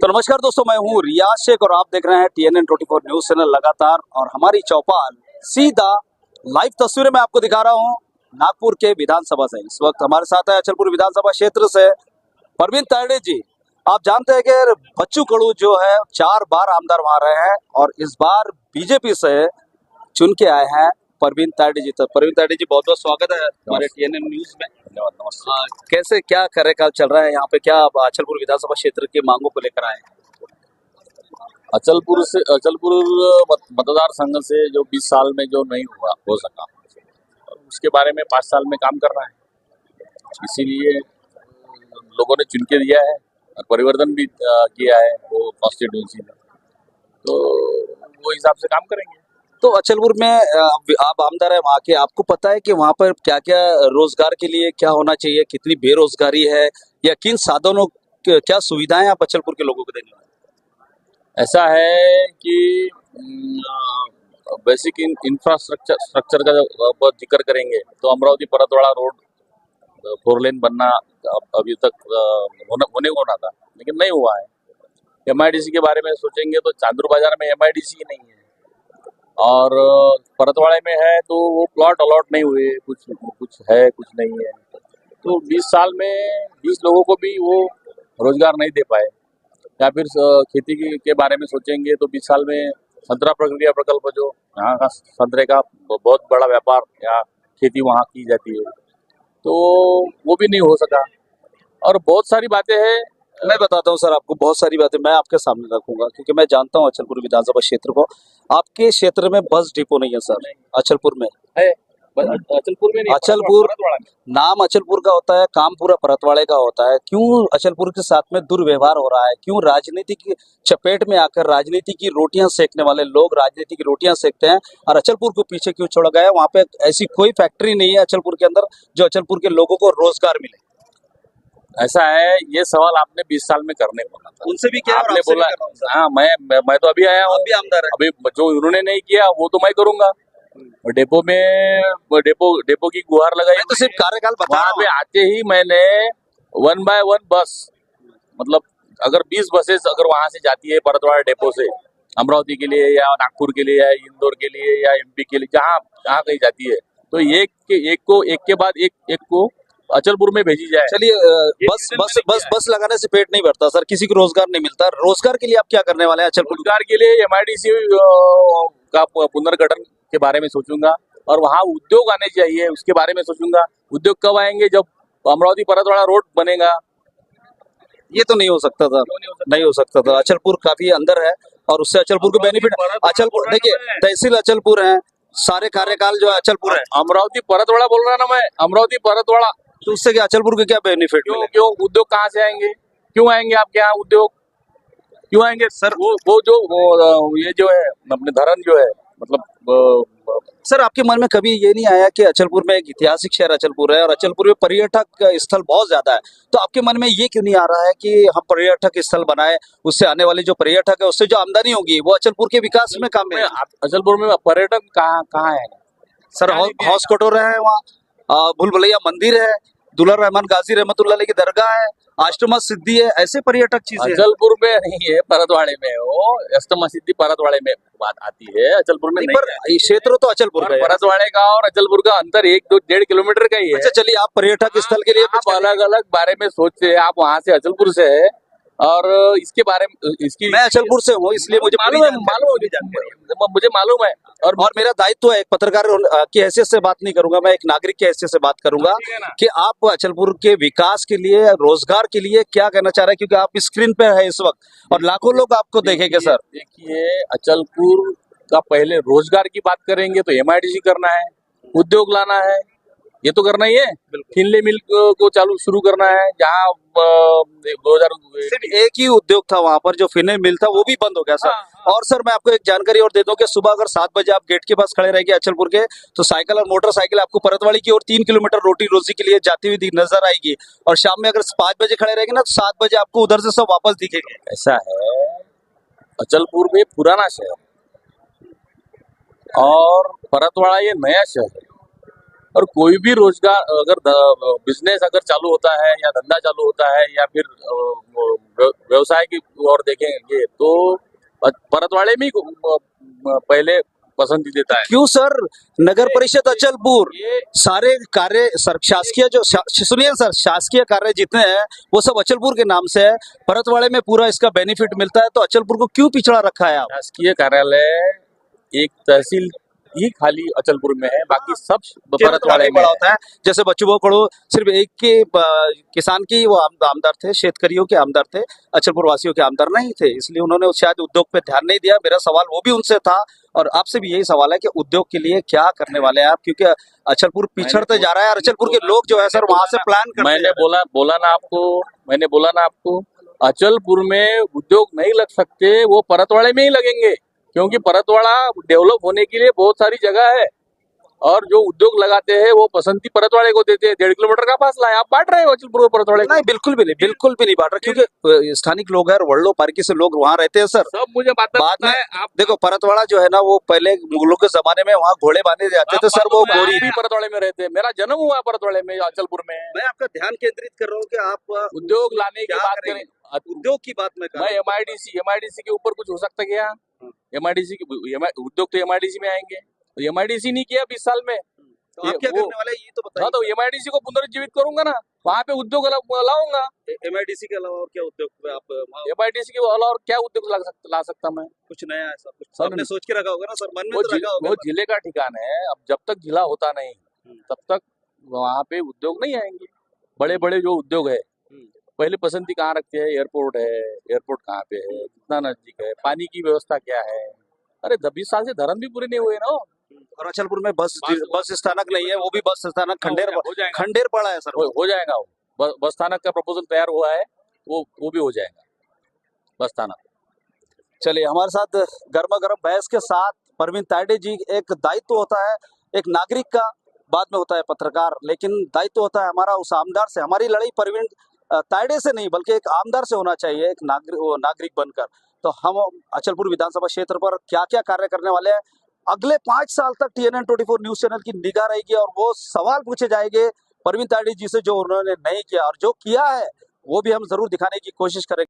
तो नमस्कार दोस्तों, मैं हूँ रियाज शेख और आप देख रहे हैं TNN 24 न्यूज चैनल लगातार। और हमारी चौपाल सीधा लाइव तस्वीरें मैं आपको दिखा रहा हूँ नागपुर के विधानसभा से। इस वक्त हमारे साथ है अचलपुर विधानसभा क्षेत्र से परवीन तायड़े जी। आप जानते हैं कि बच्चू कडू जो है 4 बार आमदार वहां रहे हैं और इस बार बीजेपी से चुन के आए हैं परवीन तायड़े जी। तो परवीन तायड़े जी, बहुत बहुत स्वागत है हमारे TNN न्यूज में। कैसे क्या कार्यकाल चल रहा है यहाँ पे, क्या आप अचलपुर विधानसभा क्षेत्र की मांगों को लेकर आए हैं? अचलपुर मतदार संघ से जो 20 साल में जो नहीं हो सका, उसके बारे में 5 साल में काम करना है। इसीलिए लोगों ने चुन के दिया है और परिवर्तन भी किया है वो कॉन्स्टिट्यूंसी में, तो वो हिसाब से काम करेंगे। तो अचलपुर में आप आमदार है वहाँ के, आपको पता है कि वहाँ पर क्या क्या रोजगार के लिए क्या होना चाहिए, कितनी बेरोजगारी है या किन साधनों क्या सुविधाएं आप अचलपुर के लोगों को देने वाले? ऐसा है कि बेसिक इंफ्रास्ट्रक्चर का जब जिक्र करेंगे तो अमरावती परतवाड़ा रोड 4 लेन बनना अभी तक होने को ना था, लेकिन नहीं हुआ है। MIDC के बारे में सोचेंगे तो चांदूर बाजार में MIDC ही नहीं है और परतवाड़े में है तो वो प्लॉट अलॉट नहीं हुए, कुछ है कुछ नहीं है। तो 20 साल में 20 लोगों को भी वो रोजगार नहीं दे पाए। या फिर खेती के बारे में सोचेंगे तो 20 साल में संतरा प्रक्रिया प्रकल्प, जो यहाँ का संतरे का बहुत बड़ा व्यापार या खेती वहाँ की जाती है, तो वो भी नहीं हो सका। और बहुत सारी बातें हैं। मैं बताता हूँ सर आपको, बहुत सारी बातें मैं आपके सामने रखूंगा क्योंकि मैं जानता हूँ अचलपुर विधानसभा क्षेत्र को। आपके क्षेत्र में बस डिपो नहीं है सर? अचलपुर में है, अचलपुर में नहीं, अचलपुर परतवाड़ा में। नाम अचलपुर का होता है, काम पूरा परतवाड़े का होता है। क्यों अचलपुर के साथ में दुर्व्यवहार हो रहा है? क्यों राजनीति की चपेट में आकर राजनीति की रोटियां सेकने वाले लोग राजनीति की रोटियां सेकते हैं और अचलपुर को पीछे क्यों छोड़ा गया है? वहाँ पे ऐसी कोई फैक्ट्री नहीं है अचलपुर के अंदर जो अचलपुर के लोगों को रोजगार मिले। ऐसा है, ये सवाल आपने 20 साल में करने को था, उनसे भी क्या आपने बोला। हाँ, मैं तो अभी आया हूँ, भी आमदार है। अभी जो उन्होंने नहीं किया वो तो मैं करूंगा। डेपो में डेपो की गुहार लगाई, तो सिर्फ कार्यकाल बता वहाँ पे आते ही मैंने 1 बाय 1 बस, मतलब अगर 20 बसेस अगर वहां से जाती है परतवाड़ा डेपो से अमरावती के लिए या नागपुर के लिए या इंदौर के लिए या MP के लिए, जहाँ कहीं जाती है, तो एक के बाद एक को अचलपुर में भेजी जाए। चलिए, बस लगाने से पेट नहीं भरता सर, किसी को रोजगार नहीं मिलता। रोजगार के लिए आप क्या करने वाले हैं अचलपुर? रोजगार के लिए MIDC का पुनर्गठन के बारे में सोचूंगा और वहाँ उद्योग आने चाहिए, उसके बारे में सोचूंगा। उद्योग कब आएंगे? जब अमरावती परतवाड़ा रोड बनेगा। ये तो नहीं हो सकता था, नहीं हो सकता था। अचलपुर काफी अंदर है और उससे अचलपुर को बेनिफिट। अचलपुर देखिए, तहसील अचलपुर है, सारे कार्यकाल जो है अचलपुर है। अमरावती परतवाड़ा बोल रहा ना मैं, अमरावती परतवाड़ा। तो उससे क्या अचलपुर को क्या बेनिफिट? क्यों उद्योग कहाँ से आएंगे? क्यों आएंगे आपके यहाँ उद्योग? क्यों आएंगे सर? वो जो ये जो है अपने धरन जो है, मतलब सर आपके मन में कभी ये नहीं आया कि अचलपुर में एक ऐतिहासिक शहर अचलपुर है और अचलपुर में पर्यटक स्थल बहुत ज्यादा है, तो आपके मन में ये क्यों नहीं आ रहा है कि हम पर्यटक स्थल बनाए, उससे आने वाले जो पर्यटक है उससे जो आमदनी होगी वो अचलपुर के विकास में काम में? अचलपुर में पर्यटक कहाँ है सर? हौस कटोरा है वहाँ, भूल भुलैया मंदिर है, दुल्हा रहमान गाजी रहमतुल्लाह अलैह की दरगाह है, अष्टमा सिद्धि है, ऐसे पर्यटक चीजें। अचलपुर में नहीं है, परतवाड़े में हो। अष्टमा सिद्धि परतवाड़े में बात आती है, अचलपुर में नहीं है। ये क्षेत्र तो अचलपुर का है। परतवाड़े का और अचलपुर का अंतर 1-1.5 किलोमीटर का ही है। अच्छा चलिए, आप पर्यटक स्थल के लिए आप अलग अलग बारे में सोचते हैं। आप वहाँ से अचलपुर से है और इसके बारे में इसकी मैं अचलपुर से हूँ, इसलिए मुझे मुझे मालूम है। और मेरा दायित्व है एक पत्रकार की हैसियत से बात नहीं करूंगा, मैं एक नागरिक की हैसियत से बात करूंगा कि आप अचलपुर के विकास के लिए, रोजगार के लिए क्या कहना चाह रहे हैं, क्योंकि आप स्क्रीन पे है इस वक्त और लाखों लोग आपको देखेंगे। सर देखिए, अचलपुर का पहले रोजगार की बात करेंगे तो MIDC करना है, उद्योग लाना है, ये तो करना ही है। फिनले मिल को शुरू करना है, जहाँ 2000 सिर्फ एक ही उद्योग था वहां पर, जो फिनले मिल था, वो भी बंद हो गया सर। और सर मैं आपको एक जानकारी और दे दूं कि सुबह अगर 7 बजे आप गेट के पास खड़े रहेंगे अचलपुर के, तो साइकिल और मोटरसाइकिल आपको परतवाड़ी की ओर 3 किलोमीटर रोटी रोजी के लिए जाती हुई नजर आएगी। और शाम में अगर 5 बजे खड़े रहेंगे ना तो 7 बजे आपको उधर से सब वापस दिखेंगे। ऐसा है, अचलपुर में पुराना शहर और परतवाड़ा ये नया शहर है। और कोई भी रोजगार अगर बिजनेस अगर चालू होता है या धंधा चालू होता है या फिर व्यवसाय की ओर देखेंगे तो परतवाड़े में ही पहले पसंदी देता है। क्यों सर? नगर परिषद अचलपुर ये सारे कार्य शासकीय जो सुनिए सर, शासकीय कार्य जितने हैं वो सब अचलपुर के नाम से है। परतवाड़े में पूरा इसका बेनिफिट मिलता है, तो अचलपुर को क्यों पिछड़ा रखा है आप? शासकीय कार्यालय एक तहसील ही खाली अचलपुर में है, बाकी सब परतवाड़े में बड़ा है। होता है। जैसे बच्चू कड़ो सिर्फ एक के किसान की वो आमदार थे, शेतकरियों के आमदार थे, अचलपुर वासियों के आमदार नहीं थे, इसलिए उन्होंने शायद उद्योग पे ध्यान नहीं दिया। मेरा सवाल वो भी उनसे था और आपसे भी यही सवाल है कि उद्योग के लिए क्या करने वाले हैं आप, क्योंकि अचलपुर पिछड़ते जा रहा है और अचलपुर के लोग जो है सर वहां से प्लान करते मैंने हैं। बोला ना आपको अचलपुर में उद्योग नहीं लग सकते, वो परतवाड़े में ही लगेंगे, क्योंकि परतवाड़ा डेवलप होने के लिए बहुत सारी जगह है और जो उद्योग लगाते हैं वो पसंदी परतवाड़े को देते हैं। 1.5 किलोमीटर का फासला है, आप बांट रहे हो अचलपुर और परतवाड़े को। नहीं, बिल्कुल भी नहीं, बिल्कुल भी नहीं बांट रहा, क्योंकि स्थानिक लोग हैं और वर्ल्डो पार्की से लोग वहां रहते हैं सर। सब मुझे बाद बात में है। आप देखो, परतवाड़ा जो है ना वो पहले मुगलों के जमाने में वहाँ घोड़े बांधे जाते थे सर, वो गोरी भी परतवाड़े में रहते हैं, मेरा जन्म हुआ परतवाड़े में, अचलपुर में। मैं आपका ध्यान केंद्रित कर रहा हूँ कि आप उद्योग लाने की क्या बात करेंगे? करें, उद्योग की बात मैं कर मैं रहा हूँ। एमआईडीसी के ऊपर कुछ हो सकता है क्या? एमआईडीसी की उद्योग तो एमआईडीसी में आएंगे, तो एमआईडीसी नहीं किया 20 साल में, तो आप क्या करने वाले हैं ये तो हाँ बताइए। तो एमआईडीसी को पुनर्जीवित करूंगा ना, वहाँ पे उद्योग लाऊंगा। एमआईडीसी के अलावा और क्या उद्योग पे आप एमआईडीसी के अलावा और क्या उद्योग ला सकता मैं? कुछ नया ऐसा कुछ सर, आपने सोच के रखा होगा ना सर, मन में तो रखा वो होगा। जिले का ठिकाना है, अब जब तक जिला होता नहीं तब तक वहाँ पे उद्योग नहीं आएंगे। बड़े बड़े जो उद्योग है पहले पसंदी कहाँ रखते हैं? एयरपोर्ट है, एयरपोर्ट कहाँ पे है, कितना नजदीक है, पानी की व्यवस्था क्या है? अरे 20 साल से धर्म भी पूरे नहीं हुए ना। और अचलपुर में बस स्थानक नहीं है, वो भी बस स्थानक खंडेर पड़ा है सर। हो जाएगा वो, बस स्थानक का प्रपोजल तैयार हुआ है, वो भी हो जाएगा बस स्थानक। चलिए, हमारे साथ गर्मा गर्म बहस के साथ परवीन तायडे जी। एक दायित्व होता है एक नागरिक का, बाद में होता है पत्रकार, लेकिन दायित्व होता है हमारा उस आमदार से। हमारी लड़ाई परवीन तायडे से नहीं बल्कि एक आमदार से होना चाहिए, एक नागरिक बनकर। तो हम अचलपुर विधानसभा क्षेत्र पर क्या क्या कार्य करने वाले हैं, अगले 5 साल तक TNN 24 न्यूज चैनल की निगाह रहेगी और वो सवाल पूछे जाएंगे परवीन तायडे जी से जो उन्होंने नहीं किया, और जो किया है वो भी हम जरूर दिखाने की कोशिश करेंगे।